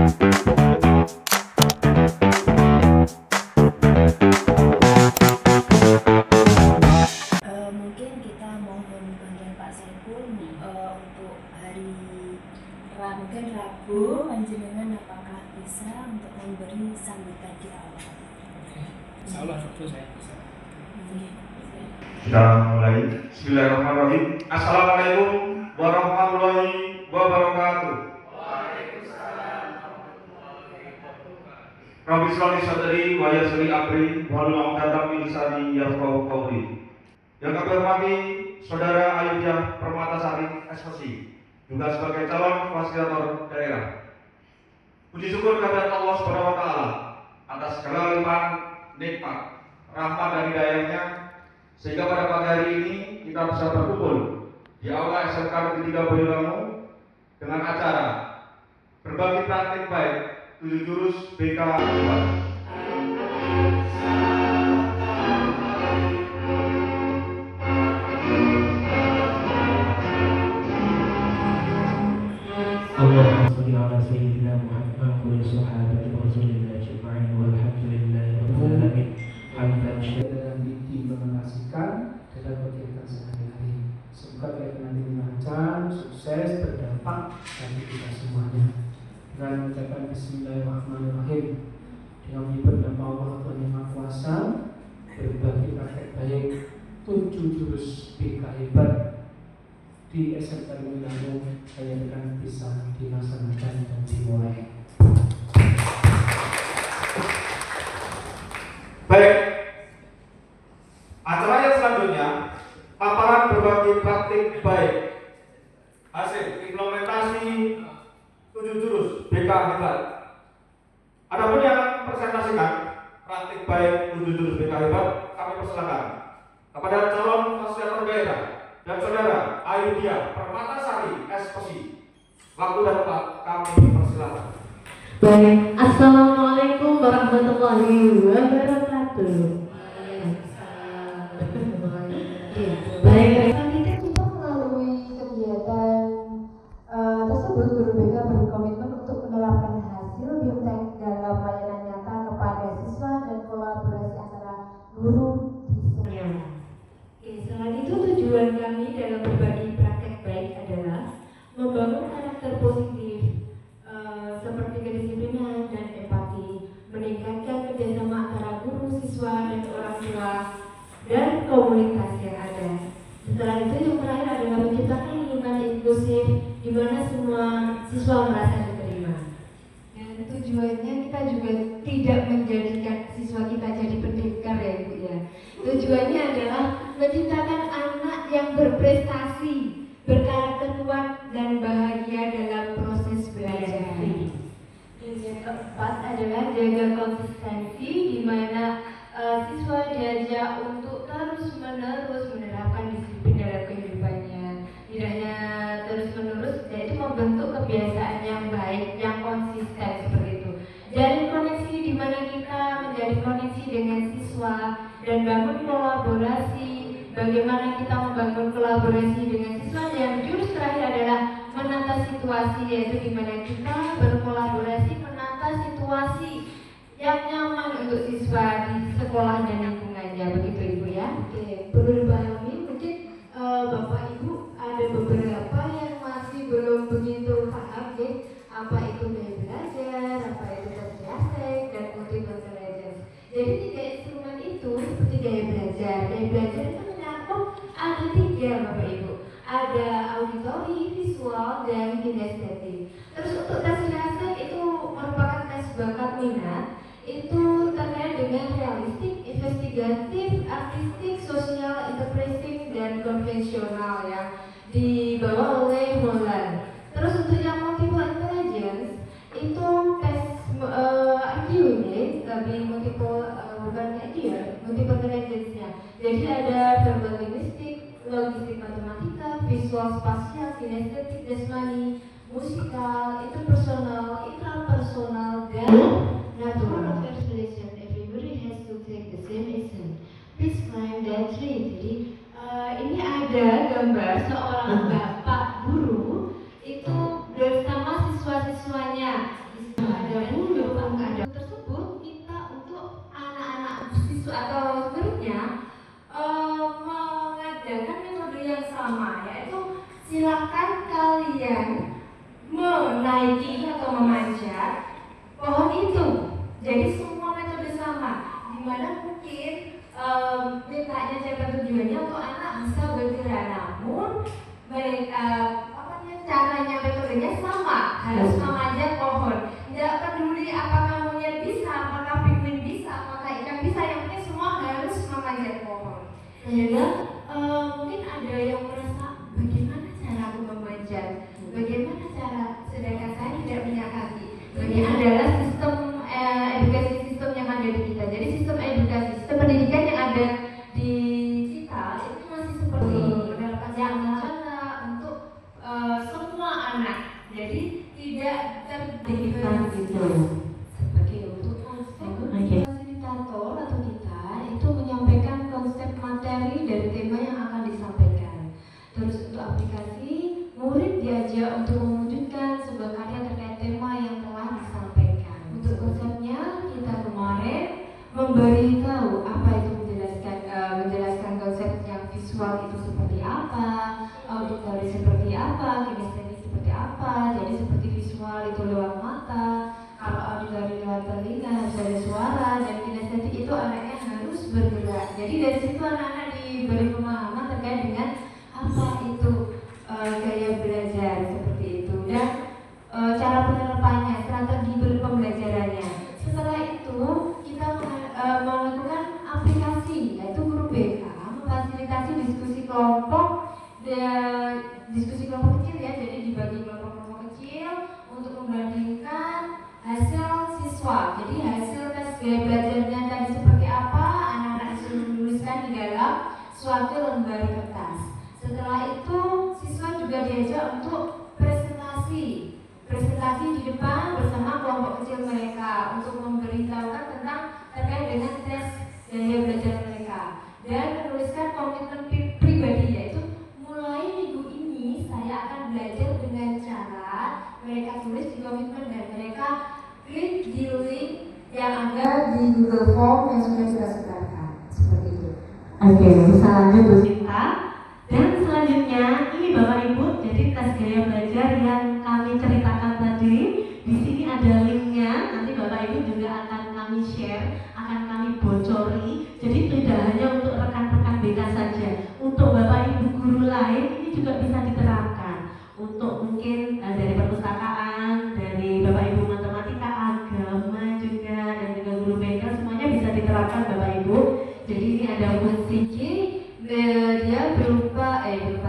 Mungkin kita mohon bantuan Pak Saiful untuk hari mungkin Rabu, panjenengan apakah bisa untuk memberi sambutan di awal? Insya Allah Rabu saya bisa. Kita mulai. Bismillahirrahmanirrahim. Assalamualaikum warahmatullahi wabarakatuh. Waalaikumsalam warahmatullahi wabarakatuh. Rabbi sholli sadri wa yassir amri wahlul 'uqdatam min lisani yafqahu qawli. Yang kami hormati Saudara Ayudya Permatasari SPC, juga sebagai calon fasilitator daerah. Puji syukur kepada Allah Subhanahu wa taala atas segala limpahan nikmat, rahmat dan hidayahnya, sehingga pada pagi hari ini kita bisa berkumpul di aula SMK Negeri 3 Boyolali dengan acara berbagi praktik baik 7 jurus BK 4. Allahumma sholli ala sayyidina Muhammad wa sahabati Rasulillah ajma'in walhamdulillahi rabbil alamin. Hamdan Dan diimplementasikan dalam kegiatan sehari-hari. Semoga kegiatan nanti lancar, sukses, berdampak bagi kita semuanya. Dengan mengucapkan Bismillahirrahmanirrahim, dengan menyebut nama Allah Tuhan Yang Maha Kuasa, berbagi praktek baik 7 jurus BK hebat di SMK Boyolali saya akan bisa dilaksanakan dan dimulai. Baik, acara yang selanjutnya paparan berbagi praktik baik hasil implementasi 7 jurus BK hebat. Adapun yang presentasikan praktik baik 7 jurus BK hebat, kami persilakan kepada calon fasilitator daerah dan Saudara Ayudya Permatasari SPC. Waktu dan tempat kami persilakan. Baik, assalamualaikum warahmatullahi wabarakatuh. Baik, Kita melalui kegiatan tersebut, Guru BK berkomitmen untuk menerapkan hasil BIMTEK dalam layanan nyata kepada siswa dan kolaborasi antara guru di sekolah. Selain itu tujuan kami dalam berbagi praktek baik adalah membangun karakter positif seperti kedisiplinan dan empati, meningkatkan kerjasama antara guru, siswa, dan orang tua dan komunitas yang ada. Setelah itu yang terakhir adalah menciptakan lingkungan inklusif di mana semua siswa merasa diterima. Dan tujuannya kita juga tidak menjadikan siswa kita jadi pendekar ya Ibu ya. Tujuannya adalah menciptakan anak yang berprestasi, berkarakter kuat dan bahagia dalam proses belajar. Dan yang keempat adalah jaga konsistensi, di mana siswa diajak untuk terus-menerus menerapkan disiplin dalam kehidupannya. Tidak hanya terus-menerus, yaitu membentuk kebiasaan yang baik, yang konsisten seperti itu. Jalin koneksi di mana kita menjadi koneksi dengan siswa dan bangun kolaborasi. Bagaimana kita membangun kolaborasi dengan siswa, yang jurus terakhir adalah menata situasi, yaitu di mana kita berkolaborasi menata situasi yang nyaman untuk siswa di sekolah dan lingkungannya, begitu Ibu ya. Oke, perlu dipahami mungkin Bapak Ibu ada beberapa yang masih belum begitu paham ya, apa itu gaya belajar, apa itu praktek dan multiple intelligence. Jadi 3 instrumen itu seperti gaya belajar. Gaya belajar itu menyangkut ada 3 Bapak Ibu. Ada auditori, visual, dan kinestetik. Terus untuk tes kinestetik itu merupakan tes bakat minat. Itu terkait dengan realistik, investigatif, artistik, sosial, interpreting, dan konvensional yang dibawa oleh Molan. Terus untuk yang multiple intelligence itu tes IQ nya, tapi multiple bukan IQ ya, multiple intelligence-nya. Jadi ada verbal linguistik, logistik matematika, visual spasial, kinestetik, jasmani, musikal, interpersonal, intrapersonal, dan natural. Everybody has to take the same exam. Please climb that tree. Jadi ini ada gambar seorang bapak guru itu bersama siswa-siswanya. menaiki atau memanjat pohon itu. Jadi semua metode sama, dimana mungkin mintanya siapa tujuannya untuk anak bisa bergerak, namun mereka caranya metodenya sama, harus memanjat pohon. Tidak peduli apakah monyet bisa, apakah penguin bisa, apakah ikan bisa, yang penting semua harus memanjat pohon. Sehingga mungkin ada yang merasa bagaimana cara aku memanjat, bagaimana cara, sedangkan saya tidak punya kaki. Ini adalah sistem edukasi sistem yang ada di kita. Jadi sistem edukasi, sistem pendidikan yang ada di kita itu masih seperti yang untuk semua anak. Jadi tidak terdiktat gitu. Seperti untuk fasilitator atau kita itu menyampaikan konsep materi dari tema yang akan disampaikan. Terus untuk aplikasi, murid diajak untuk mewujudkan sebuah karya terkait tema yang telah disampaikan. Untuk konsepnya, kita kemarin memberitahu apa itu menjelaskan konsep yang visual itu seperti apa, auditori seperti apa, kinestetik seperti apa. Jadi seperti visual itu lewat mata, kalau auditori lewat telinga harus ada suara, dan kinestetik itu anaknya harus bergerak. Jadi dari situ anak-anak diberi pemahaman terkait dengan apa itu gaya belajar seperti itu, dan cara penerapannya, strategi pembelajarannya. Setelah itu kita melakukan aplikasi, yaitu guru BK memfasilitasi diskusi kelompok kecil ya. Jadi dibagi kelompok-kelompok kecil untuk membandingkan hasil siswa. Jadi hasil tes gaya belajarnya tadi seperti apa, anak-anak disuruh menuliskan di dalam suatu lembar kertas. Setelah itu siswa juga diajak untuk presentasi di depan bersama kelompok kecil mereka untuk memberitahukan tentang terkait dengan tes gaya belajar mereka, dan menuliskan komitmen pribadi, yaitu mulai minggu ini saya akan belajar dengan cara mereka tulis di komitmen dan mereka klik di link yang ada di Google Form yang sudah kita sebarkan. Seperti itu. Oke, bisa lanjut Bu Sinta. Dan selanjutnya ini Bapak Ibu, jadi tes gaya belajar yang kami ceritakan tadi, di sini ada linknya. Nanti Bapak Ibu juga akan kami share, akan kami bocori. Jadi tidak hanya untuk rekan-rekan BK saja, untuk Bapak Ibu guru lain ini juga bisa diterapkan. Untuk mungkin dari perpustakaan, dari Bapak Ibu matematika, agama juga, dan juga guru BK, semuanya bisa diterapkan Bapak Ibu. Jadi ini ada fungsi dia berupa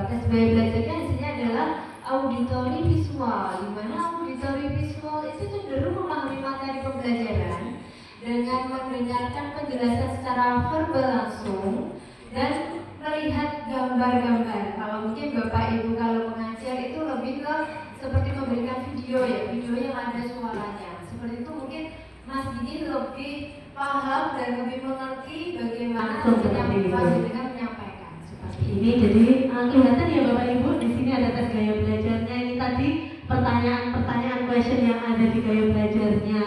tes gaya belajarnya hasilnya adalah auditori visual, di mana auditori visual itu cenderung memahami materi pembelajaran dengan mendengarkan penjelasan secara verbal langsung dan melihat gambar-gambar. Kalau mungkin Bapak Ibu kalau mengajar itu lebih ke seperti memberikan video ya, video yang ada suaranya. Seperti itu mungkin Mas Didi lebih paham dan lebih mengerti bagaimana dengan menyampaikan seperti ini. Jadi kelihatan ya Bapak Ibu, di sini ada tes gaya belajarnya. Ini tadi pertanyaan question yang ada di gaya belajarnya.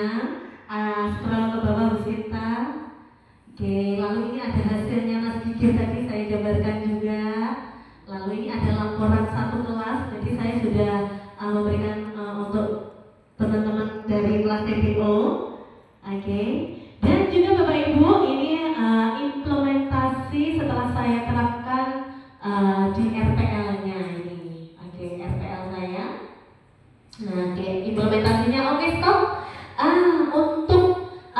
Scroll ke bawah Bu Sinta. Oke, lalu ini ada hasilnya Mas Didi tadi saya jabarkan juga. Lalu ini ada laporan satu kelas. Jadi saya sudah memberikan untuk teman-teman dari kelas TPO. Oke. Dan juga Bapak Ibu, ini implementasi setelah saya terapkan di RPL-nya ini. Oke, RPL saya. Nah, oke, implementasinya oke, stop. Untuk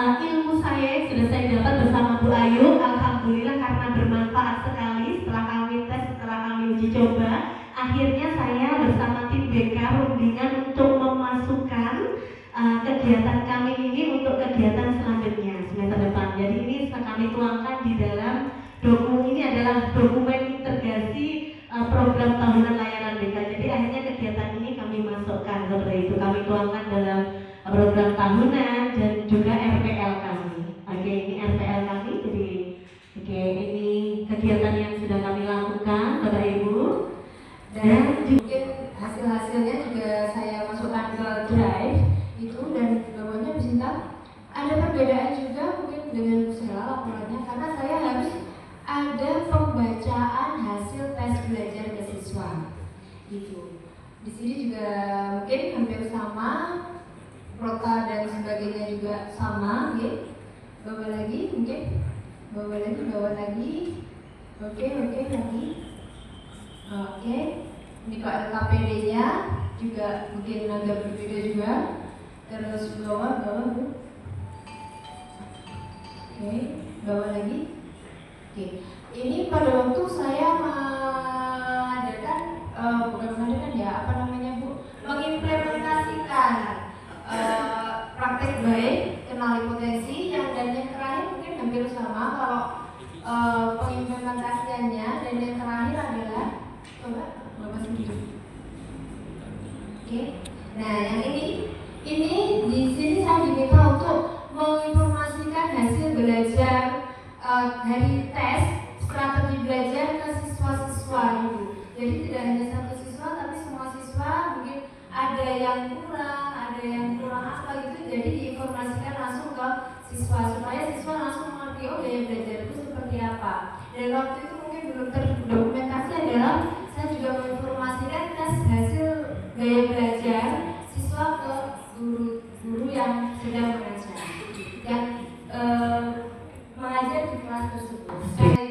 ilmu saya sudah saya dapat bersama Bu Ayu. Alhamdulillah karena bermanfaat sekali setelah kami tes, setelah kami uji coba. Akhirnya saya bersama tim BK rundingan untuk memasukkan kegiatan kami ini untuk kegiatan selanjutnya semester depan. Jadi ini kami tuangkan di dalam dokumen, ini adalah dokumen integrasi program tahunan layanan BK. Jadi akhirnya kegiatan ini kami masukkan seperti itu, kami tuangkan dalam program tahunan dan juga RPL kami. Oke, ini RPL kami. Jadi oke, ini kegiatan yang sudah kami lakukan Bapak Ibu. Dan mungkin hasil-hasilnya juga saya masukkan ke Drive itu, dan bawahnya bisa ada perbedaan juga mungkin dengan Sela laporannya, karena saya harus ada pembacaan hasil tes belajar ke siswa. Gitu. Di sini juga mungkin hampir sama rota dan sebagainya juga sama, oke. Bawa lagi, mungkin bawa lagi. Oke, lagi. Oke. Ini kok LKPD-nya juga mungkin agak berbeda juga. Terus bawa Bu. Oke, bawa lagi. Oke. Ini pada waktu saya mengadakan bukan mengadakan ya, apa namanya Bu? Mengimplementasikan praktek baik, kenali potensi dan yang terakhir mungkin hampir sama kalau pengimplementasiannya, dan yang terakhir adalah coba Bapak sendiri. Oke. Nah, yang ini di sini saya diminta untuk menginformasikan hasil belajar dari tes strategi belajar ke siswa-siswa itu. Jadi tidak hanya satu siswa tapi semua siswa, mungkin ada yang kurang apa gitu, jadi diinformasikan langsung ke siswa supaya siswa langsung mengerti oh gaya belajar itu seperti apa. Dan waktu itu mungkin belum terdokumentasi adalah saya juga menginformasikan tes hasil gaya belajar siswa ke guru yang sedang mengajar mengajar di kelas tersebut.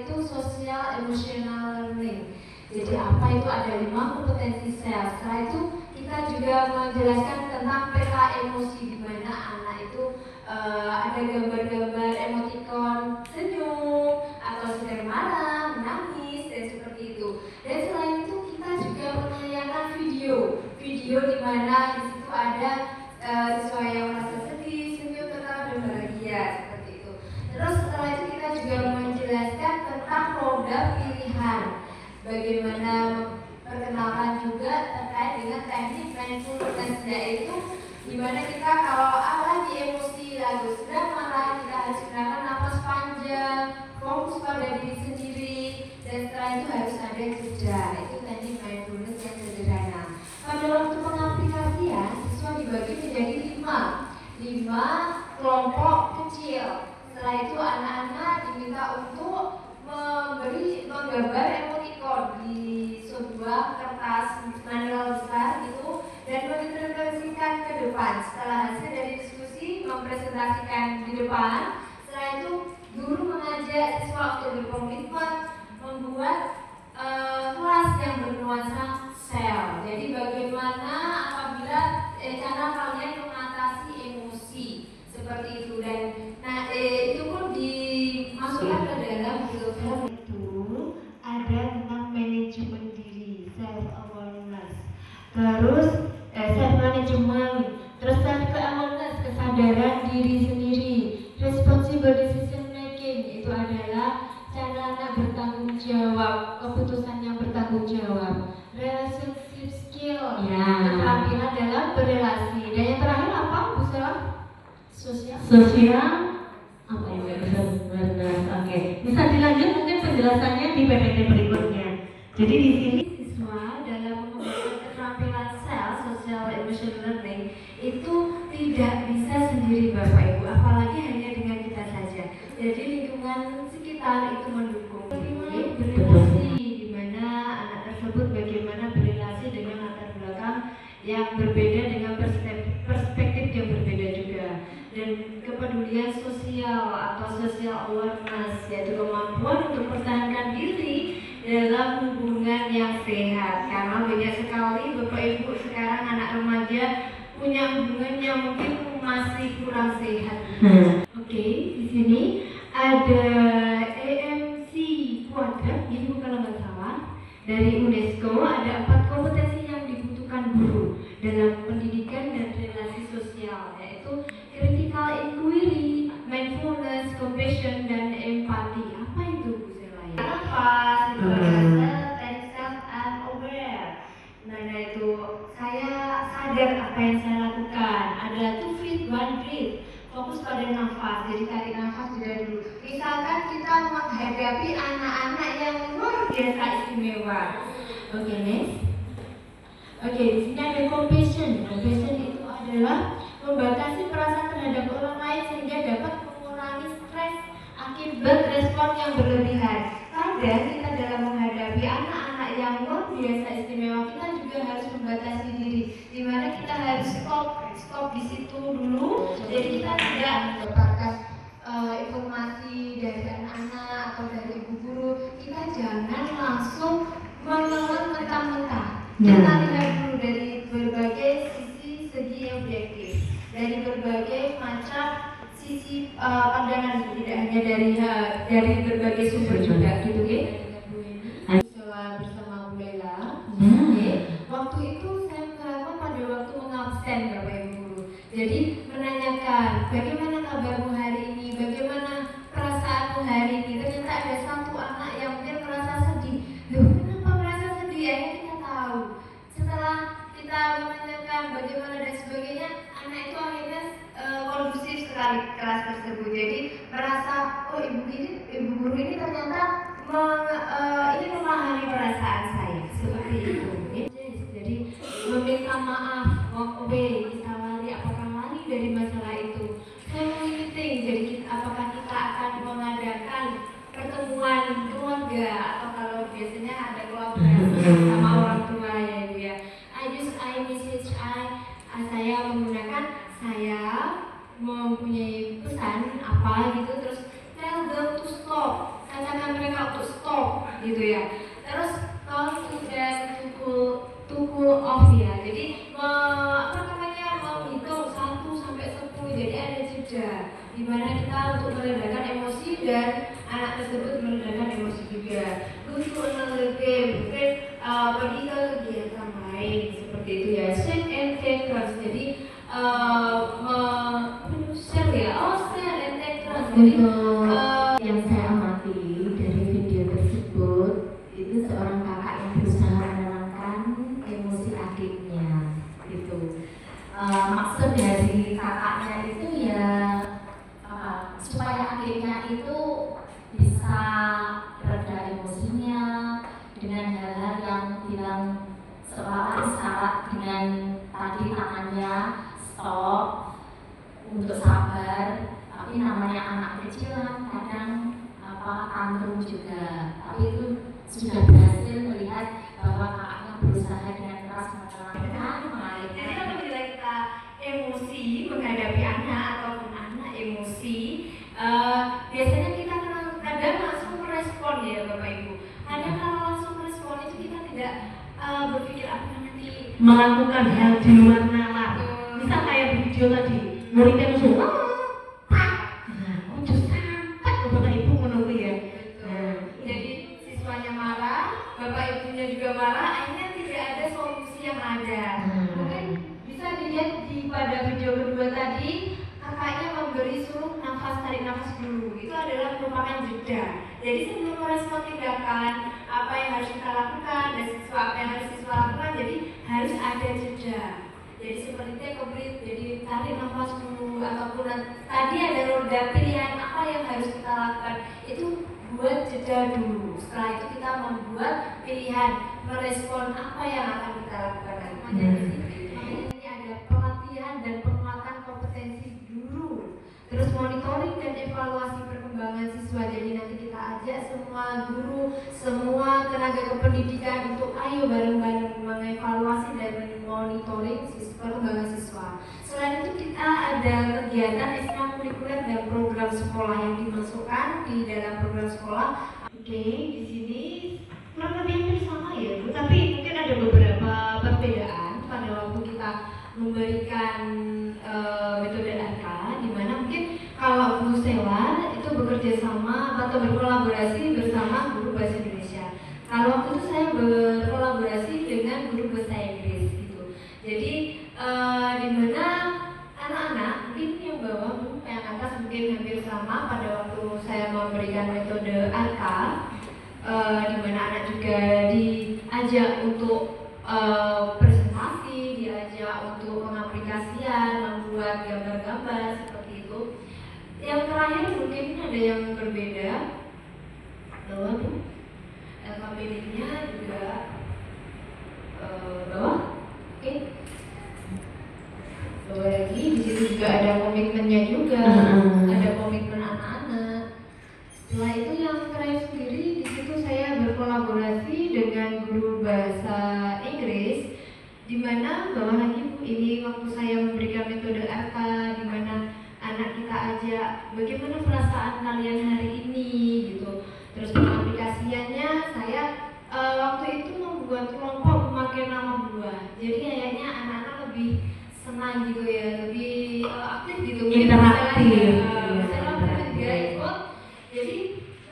Itu social emotional learning. Jadi apa itu, ada 5 kompetensi sel. Setelah itu kita juga menjelaskan tentang peta emosi, di mana anak itu ada gambar-gambar emoticon senyum atau sedang marah, menangis dan seperti itu. Dan selain itu kita juga menayangkan video di mana di situ ada siswa yang merasa sedih, senyum, ketawa dan bahagia seperti itu. Terus setelah itu kita juga menjelaskan tentang roda pilihan, bagaimana perkenalan juga terkait dengan teknik mindfulness, yaitu dimana kita kalau lagi emosi, lalu sedang marah, kita harus gunakan napas panjang, fokus pada diri sendiri, dan setelah itu harus ada jeda. Itu teknik mindfulness yang sederhana. Pada waktu pengaplikasian, siswa dibagi menjadi 5 kelompok kecil. Setelah itu anak-anak diminta untuk menggambar emoticon di sebuah kertas manual besar itu dan menginterpretasikan ke depan. Setelah hasil dari diskusi mempresentasikan di depan, setelah itu guru mengajak siswa untuk berkomitmen membuat kelas yang bernuansa sel. Jadi bagaimana apabila cara kalian mengatasi emosi seperti itu, dan itu pun dimasukkan ke dalam film itu. Ada tentang manajemen diri, self awareness, terus self management, terus self awareness, kesadaran diri sendiri, responsible decision making, itu adalah cara anak bertanggung jawab, keputusan yang bertanggung jawab, relationship skill, keterampilan dalam berelasi, dan yang terakhir apa Bu Sela? Sosial apa ya Oke, bisa dilanjut mungkin penjelasannya di PPT berikutnya. Jadi di sini siswa dalam mengembangkan keterampilan sel social emotional learning itu tidak bisa sendiri Bapak Ibu, apalagi hanya dengan kita saja. Jadi lingkungan sekitar itu mendukung. Berrelasi, di mana anak tersebut bagaimana berrelasi dengan latar belakang yang berbeda, dengan perspektif yang berbeda juga. Dan kepedulian sosial atau social awareness, yaitu kemampuan untuk mempertahankan diri dalam hubungan yang sehat. Karena banyak sekali Bapak Ibu sekarang anak remaja punya hubungan yang mungkin masih kurang sehat. Oke, di sini ada AMC kuadrat, ini kalau nggak salah, dari UNESCO. Ada 4 kompetensi yang dibutuhkan guru dalam pendidikan dan relasi sosial, yaitu critical inquiry, mindfulness, compassion, dan empati. Apa itu Bu Sela? Nafas, itu ada self-aware. Nah itu saya sadar apa yang saya lakukan. Ada 2 feet, 1 breath. Fokus pada nafas, jadi tarik nafas juga dulu. Misalkan kita menghadapi anak-anak yang luar biasa istimewa. Oke, next. Oke, di sini ada compassion. Compassion itu adalah membatasi perasaan terhadap orang lain sehingga dapat mengurangi stres akibat respon yang berlebihan. Kadang kita dalam menghadapi anak-anak yang luar biasa istimewa, kita juga harus membatasi diri, di mana kita harus stop stop di situ dulu. Jadi kita tidak mendapatkan informasi dari anak-anak atau dari ibu guru. Kita jangan langsung menelan mentah-mentah. Kita lihat dulu dari berbagai segi objektif, dari berbagai macam sisi pandangan, tidak hanya dari berbagai sumber juga, gitu ya. Bersama Bu Lela, waktu itu saya menerapkan pada waktu mengabsen Bapak Ibu guru. Jadi menanyakan bagaimana kabarmu hari ini, bagaimana perasaanmu hari ini. Ternyata ada satu anak yang mungkin merasa sedih. Loh, kenapa merasa sedih? Akhirnya kita tahu. Setelah kita menanyakan bagaimana dan sebagainya, anak itu akhirnya kondusif sekali kelas tersebut. Jadi merasa, oh ibu guru ini ternyata ini memahami perasaan saya seperti itu. Jadi meminta maaf, walk away, kita lari, apakah lari dari masalah itu? Family meeting, jadi apakah kita akan mengadakan pertemuan keluarga atau kalau biasanya ada kolaborasi sama orang tua ya Ibu ya. Saya menggunakan saya mempunyai pesan apa gitu, terus tell them to stop, katakan mereka untuk stop gitu ya. Terus call to them to cool off ya. Jadi menghitung 1 sampai 10, jadi ada jeda di mana kita untuk meredakan emosi dan anak tersebut meredakan emosi juga. Go to another game, mungkin pergi ke kegiatan lain seperti itu ya. Share and take turns, jadi share ya, share and take turns. Jadi yang saya amati dari video tersebut itu seorang kakak yang berusaha menenangkan emosi adiknya gitu. Maksud dari kakaknya itu ya supaya adiknya itu bisa reda emosinya dengan hal-hal yang bilang seolah salah, dengan tadi tangannya stop untuk sabar. Tapi namanya anak kecil kadang tantrum juga, tapi itu sudah berhasil melihat bahwa kakaknya berusaha dengan keras menenangkan. Jadi apabila kita emosi menghadapi anak ataupun anak emosi, biasanya kita kadang langsung merespon ya Bapak Ibu. Kadang kalau langsung merespon itu kita tidak berpikir apa nanti melakukan hal di luar nalar. Misal kayak video tadi, muridnya langsung Bapak Ibu menunggu ya. Jadi siswanya marah, Bapak Ibunya juga marah, akhirnya tidak ada solusi yang ada. Mungkin bisa dilihat pada video kedua tadi, kakaknya memberi suruh tarik nafas dulu. Itu adalah merupakan jeda. Jadi sebelum merespon tindakan apa yang harus kita lakukan dan apa yang harus siswa lakukan, jadi harus ada jeda. Jadi seperti take a breath, jadi tarik nafas dulu, ataupun tadi ada roda pilihan apa yang harus kita lakukan, itu buat jeda dulu. Setelah itu kita membuat pilihan merespon apa yang akan kita lakukan nanti. Ini ada pelatihan dan penguatan kompetensi dulu, terus monitoring dan evaluasi perkembangan siswa. Jadi nanti kita ajak semua guru, semua tenaga kependidikan untuk ayo bareng-bareng mengevaluasi dan monitoring perkembangan siswa. Selain itu kita ada kegiatan ekstrakurikuler dan program sekolah yang dimasukkan di dalam program sekolah. Oke, di sini kurang lebih hampir sama ya Bu, tapi mungkin ada beberapa perbedaan pada waktu kita memberikan metode RK, di mana mungkin kalau Bu Sela itu bekerja sama atau berkolaborasi bersama guru bahasa Indonesia. Kalau waktu itu saya berkolaborasi dengan guru bahasa Inggris gitu. Jadi di mana anak-anak mungkin yang bawah, yang atas mungkin hampir sama pada waktu saya memberikan metode RK, di mana anak juga diajak untuk presentasi, diajak untuk pengaplikasian, membuat gambar-gambar seperti itu. Yang terakhir mungkin ada yang berbeda, bawah tuh LKPD-nya juga bawah, oke. Bawah lagi, di situ juga ada komitmennya juga, ada komitmen anak-anak. Setelah itu yang terakhir sendiri, di situ saya berkolaborasi dengan guru bahasa Inggris, di mana bawah lagi ini waktu saya memberi memberikan metode apa, di mana anak kita ajak bagaimana perasaan kalian hari ini gitu. Terus pengaplikasiannya saya waktu itu membuat kelompok memakai nama buah. Jadi kayaknya anak-anak lebih senang gitu ya, lebih aktif gitu. Interaktif. Misalnya dia ikut, jadi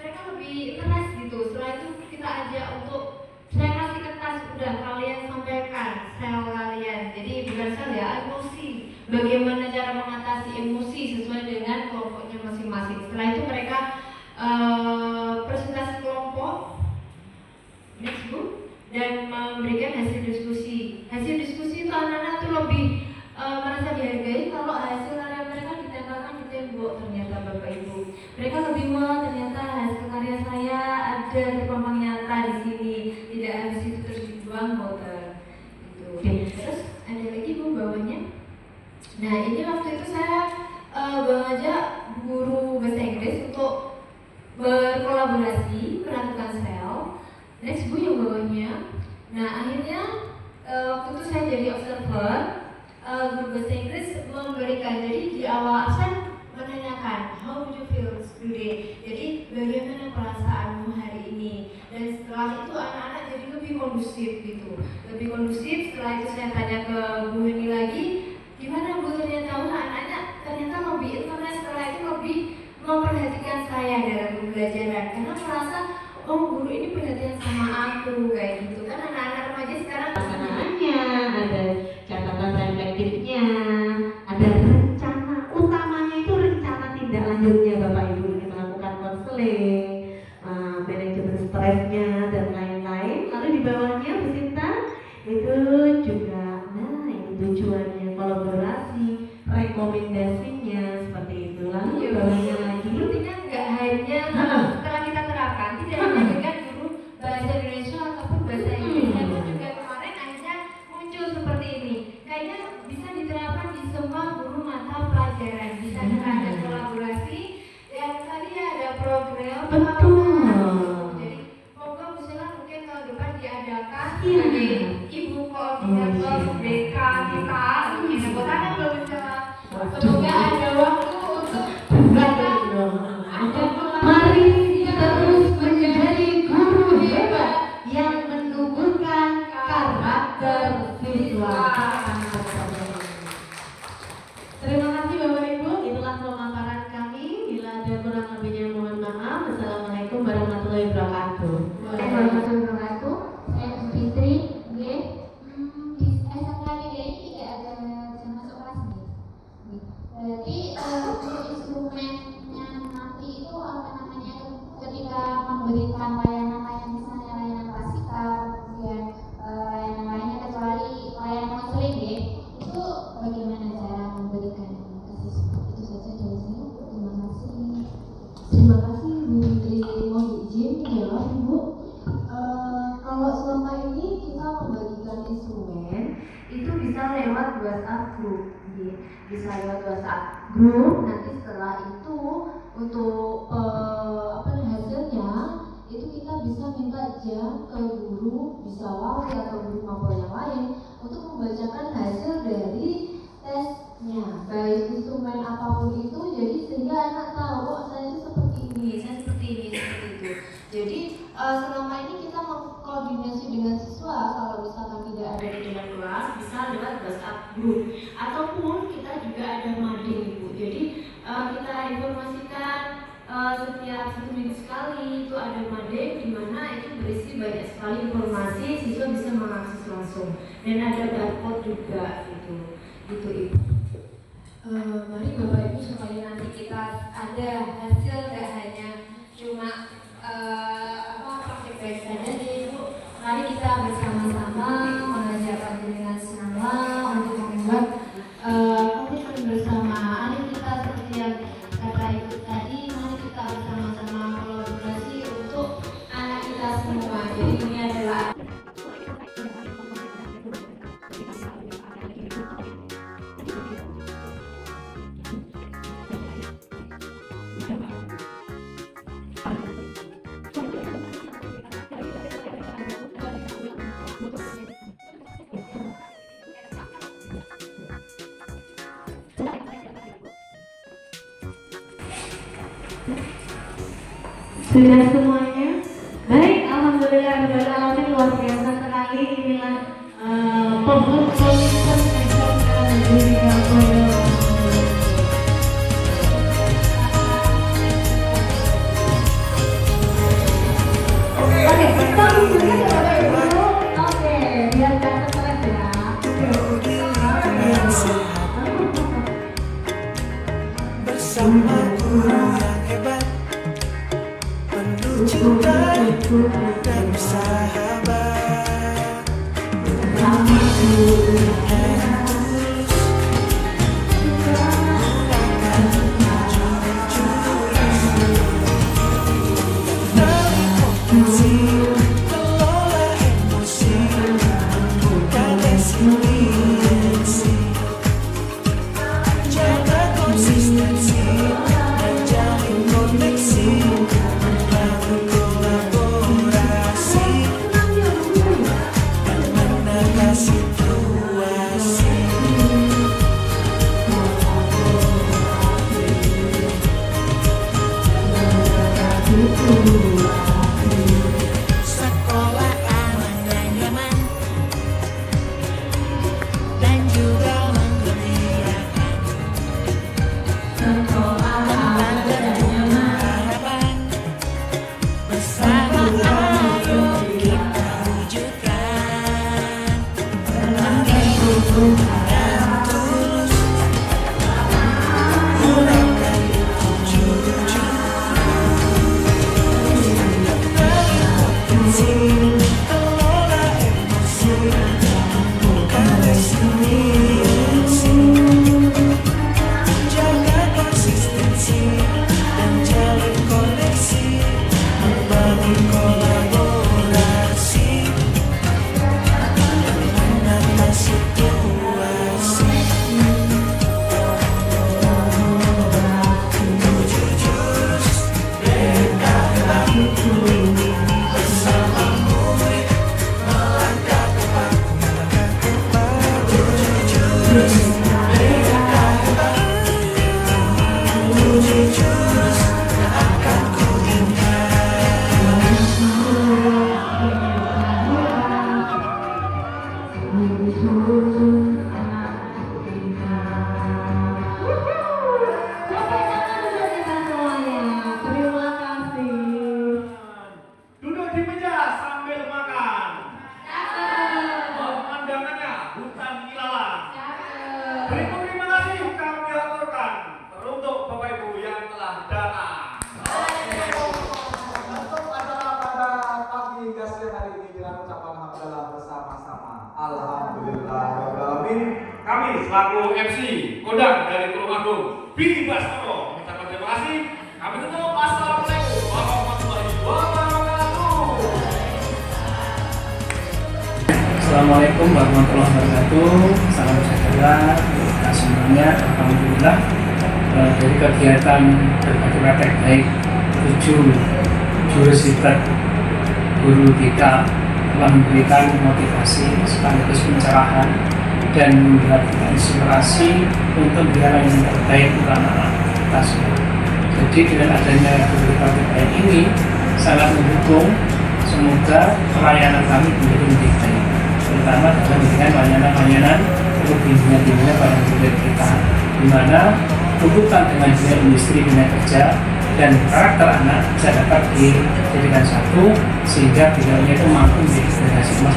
mereka lebih interest gitu. Setelah itu kita ajak untuk saya kasih kertas, udah kalian sampaikan sel kalian. Jadi bukan sel ya, emosi. Bagaimana cara mengatasi emosi sesuai dengan kelompoknya masing-masing. Setelah itu mereka presentasi kelompok, next book, dan memberikan hasil diskusi. Hasil diskusi itu anak-anak tuh lebih merasa dihargai kalau hasil karya mereka ditempelkan di tembok. Ternyata Bapak Ibu, mereka lebih ternyata hasil karya saya ada terpampang nyata di sini, tidak habis itu terus dibuang motor. Gitu. Terus ada lagi Bu bawahnya. Nah ini waktu itu saya mengajak guru bahasa Inggris untuk berkolaborasi melakukan sel. Next Bu yang bawahnya. Nah akhirnya waktu itu saya jadi observer. Guru bahasa Inggris memberikan, jadi di awal absen menanyakan how would you feel today, jadi bagaimana perasaanmu hari ini. Dan setelah itu anak-anak jadi lebih kondusif gitu, lebih kondusif. Setelah itu saya tanya ke Bu Heni lagi, gimana Bu, ternyata anak-anak ternyata lebih internet, setelah itu lebih memperhatikan saya dalam pembelajaran karena merasa oh guru ini perhatian sama aku kayak gitu kan. Anak-anak remaja sekarang Pelaksanaannya, ada catatan reflektifnya, ada rencana utamanya itu rencana tindak lanjutnya Bapak Ibu, ini melakukan konseling, manajemen stresnya dan lain-lain. Lalu di bawahnya Bu Sinta itu juga, nah ini tujuannya kolaborasi, rekomendasinya seperti itu. Lalu di bawahnya lagi tidak nggak hanya setelah kita terapkan, tidak hanya dengan guru bahasa Indonesia ataupun bahasa Inggris, tapi juga kemarin akhirnya muncul seperti ini. Kayaknya bisa diterapkan di semua guru mata pelajaran. Bisa kita ada kolaborasi. Yang tadi ada program. Jadi moga Bu Sela mungkin tahun depan diadakan sebagai ibu koordinator BK kita. Ini bukan Bu Sela. Semoga ada waktu untuk mari terus menjadi guru hebat yang menumbuhkan karakter siswa. Terima kasih Bapak Ibu, itulah pemaparan kami. Bila ada kurang lebihnya mohon maaf. Assalamualaikum warahmatullahi wabarakatuh. Warahmatullahi wabarakatuh. Saya Fitri. Di SMK ini tidak ada jam masuk kelas nih. Jadi untuk instrumennya nanti itu apa namanya, ketika memberikan layanan misalnya layanan klasikal, kemudian layanan lainnya kecuali layanan konseling ya, itu bagaimana cara memberikan ke siswa. Itu saja dari saya. Terima kasih. Terima kasih Bu Fitri. Mohon izin menjawab Ibu. Kalau selama ini kita membagikan instrumen itu bisa lewat WhatsApp group, bisa lewat WhatsApp group. Nanti setelah itu untuk hasilnya itu kita bisa minta jam ke guru, bisa wali atau guru maupun yang lain untuk membacakan hasil dari tesnya, baik instrumen apapun itu. Jadi sehingga anak tahu oh saya itu seperti ini, saya seperti ini, seperti itu. Jadi selama ini kita mengkoordinasi dengan siswa, kalau misalkan tidak ada di dalam kelas bisa lewat WhatsApp group, ataupun kita juga ada mading Ibu. Jadi kita informasikan setiap 1 minggu sekali itu ada mading di mana itu berisi banyak sekali informasi, siswa bisa mengakses langsung, dan ada barcode juga gitu Ibu. Mari Bapak Ibu supaya nanti kita ada hasil, tidak hanya cuma praktik baik saja nih Ibu. Mari kita bersama-sama mengajarkan dengan semua untuk membuat komitmen bersama. Mari kita seperti yang kata Ibu tadi, mari kita bersama-sama kolaborasi untuk anak kita semua. Jadi ini adalah Terima kasih. Sudah semuanya? Baik, alhamdulillah alamin luar biasa sekali. Inilah performance bersama guru yang hebat, penuh cinta dan sahabat, bersama guru yang tulus, menggunakan jurus-jurus dari potensi, kelola emosi, bukan resiliensi, jaga konsistensi. Sekolah aman dan nyaman dan juga menggembirakan. Sekolah aman dan nyaman, bersama ayo kita wujudkan. Berlatih guru yang tulus, gunakan jurus-jurus. Kelola emosi, bukan resiliensi, jaga konsistensi dan jalin koneksi, membangun kolaborasi, menata situasi. Jurus-jurus mereka bantu bersama murid melangkah tepat, jurus mereka jurus akan ku Terima kasih. Duduk di meja sambil makan. Pemandangannya hutan ilalang. Berikut terima kasih kami aturkan teruntuk Bapak Ibu yang telah datang. Untuk acara pada pagi hingga sore hari ini dengan ucapan hamdalah bersama-sama. Alhamdulillahirobbilalamin. Kami selaku MC Kodam dari Tulungagung Bini Baskoro mengucapkan terima kasih. Kami tutup. Assalamualaikum warahmatullahi wabarakatuh. Assalamualaikum warahmatullahi wabarakatuh. Salam sejahtera kita semuanya. Alhamdulillah dari kegiatan berbagi praktek baik 7 jurus hitam guru kita telah memberikan motivasi sekaligus pencerahan dan memberikan inspirasi untuk menjadi yang terbaik untuk anak-anak kita semua. Jadi dengan adanya guru praktek baik ini sangat mendukung, semoga pelayanan kami menjadi lebih baik, terutama dalam memberikan layanan-layanan untuk bimbingan pada murid kita, di mana tuntutan dengan dunia industri dunia kerja dan karakter anak bisa dapat dijadikan satu sehingga bidangnya itu mampu menjadi generasi emas.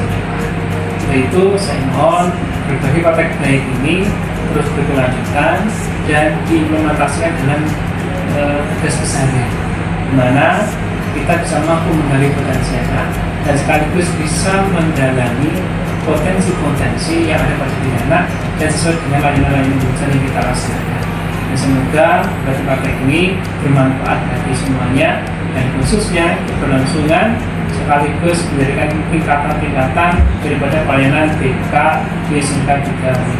Untuk itu saya mohon berbagi praktek baik ini terus berkelanjutan dan diimplementasikan dalam tugas keseharian, di mana kita bisa mampu menggali potensi anak dan sekaligus bisa mendalami potensi-potensi yang ada pada diri anak dan sesuai dengan layanan-layanan yang kita laksanakan. Dan semoga praktek ini bermanfaat bagi semuanya dan khususnya keberlangsungan sekaligus menjadikan tingkatan-tingkatan daripada pelayanan BK di SMK 3 ini.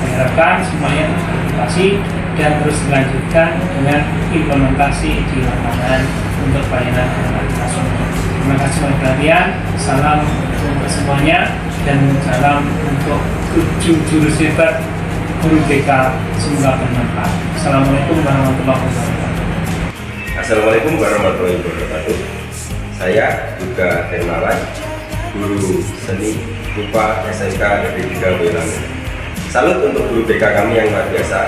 Saya harapkan semuanya termotivasi dan terus dilanjutkan dengan implementasi di lapangan untuk pelayanan anak kita semua. Terima kasih atas perhatian. Salam untuk semuanya dan salam untuk 7 jurus hebat guru BK, semoga bermanfaat. Assalamualaikum warahmatullahi wabarakatuh. Assalamualaikum warahmatullahi wabarakatuh. wabarakatuh. Saya juga Hermawan, guru seni rupa SMK Negeri 3 Boyolali. Salut untuk guru BK kami yang luar biasa.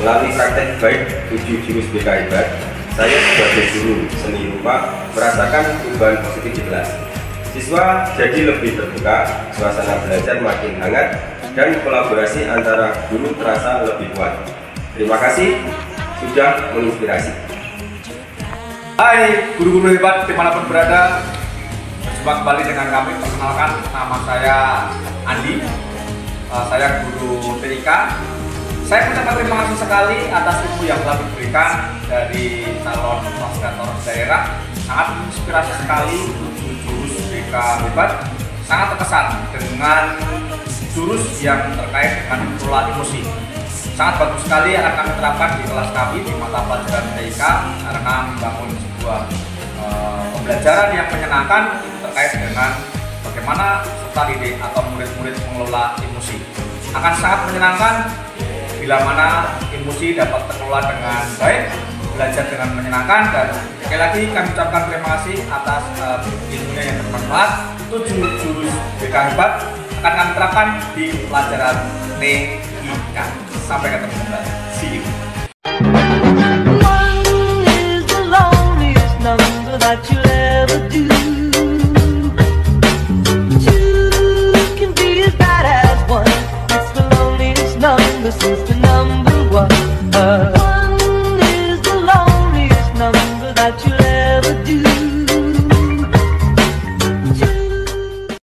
Melalui praktek baik 7 jurus BK hebat, saya sebagai guru seni rupa merasakan perubahan positif di kelas. Siswa jadi lebih terbuka, suasana belajar makin hangat, dan kolaborasi antara guru terasa lebih kuat. Terima kasih sudah menginspirasi. Hai guru-guru hebat dimanapun berada, berjumpa kembali dengan kami. Perkenalkan, nama saya Andi, saya guru TIK. Saya mengucapkan terima kasih sekali atas ilmu yang telah diberikan dari calon fasilitator daerah. Sangat menginspirasi sekali, jurus BK hebat, sangat terkesan dengan jurus yang terkait dengan pengelolaan emosi. Sangat bagus sekali akan kami terapkan di kelas kami di mata pelajaran TIK karena membangun sebuah pembelajaran yang menyenangkan terkait dengan bagaimana peserta didik atau murid-murid mengelola emosi. Akan sangat menyenangkan bila mana emosi dapat terkelola dengan baik, belajar dengan menyenangkan, dan sekali lagi kami ucapkan terima kasih atas ilmunya yang bermanfaat. 7 jurus BK hebat akan kami terapkan di pelajaran TIK. Sampai ketemu kembali. See you. One is the loneliest number that you'll ever do. Two can be as bad as one. It's the loneliest number since the number one. One is the loneliest number that you'll ever do.